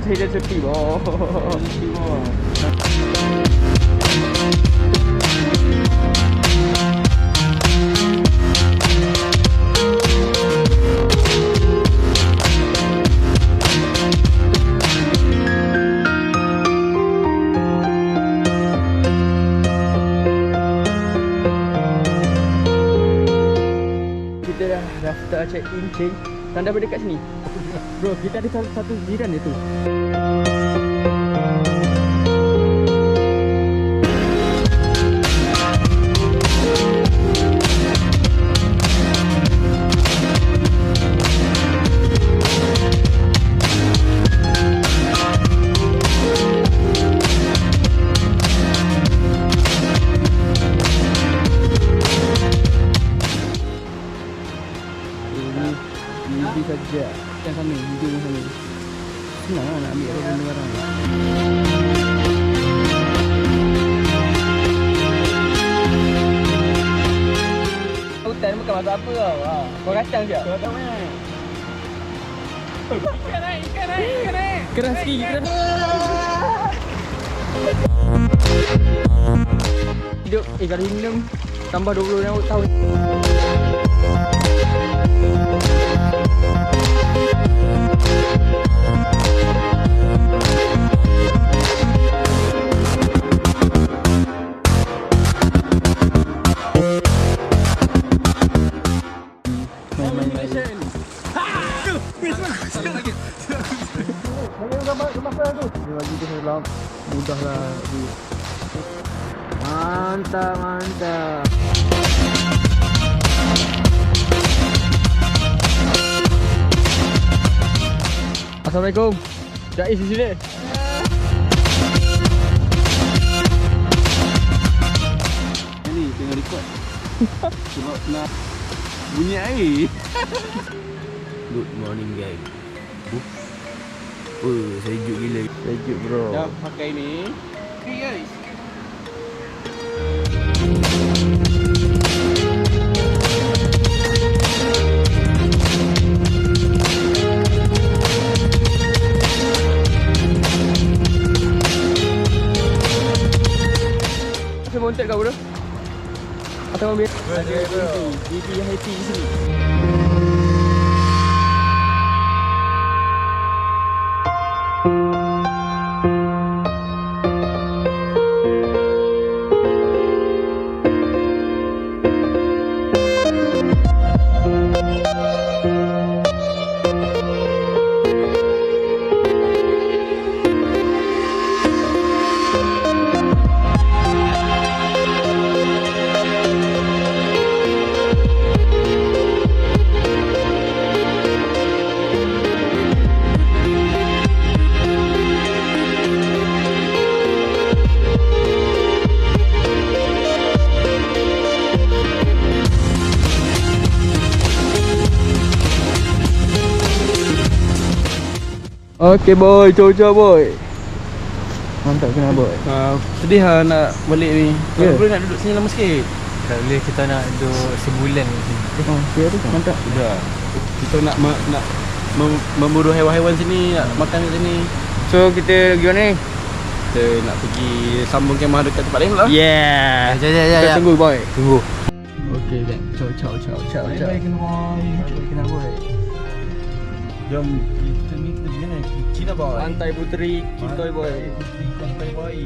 saya dah sepi boh. Sepi boh. Kita dah daftar check in, check. Tanda berdekat sini. Bro, kita ada satu jiran dia tu. Ini saja. Yang sana, hijau yang sana. Senang lah nak ambil barang-barang. Hutan bukan masak apa tau. Kau kacang je. Kau kacang mana? Ikan naik. Keras sikit, keras. Hidup, kalau minum tambah 20 tahun. Mudahlah. Mantap. Assalamualaikum. Jais di sini. Ni tengah record. Sebab nak bunyi air. Good morning guys. Sejuk gila. Sejuk bro. Dah pakai ni. Okay guys. Saya montek kau bro. Atau mobil. Ada bro. GP happy di sini. Okay boy, coba boy. Mantap Kenaboi. Sedih lah nak balik ni. Yeah. Boleh nak duduk sini lama sikit. Tak boleh, kita nak duduk sebulan di sini. Ya tu mantap. Sudah. Kita nak memburu haiwan-haiwan sini, nak makan kat sini. So kita pergi mana ni? Kita nak pergi sambung kemah dekat tempat lain lah. Yeah. Ya. Kita tunggu boy. Tunggu. Okay gang. Ciao. Bye Kenaboi. Jom kita ni pergi mana? Kenaboi. Pantai Puteri, Kitoy boy. Pantai Boy.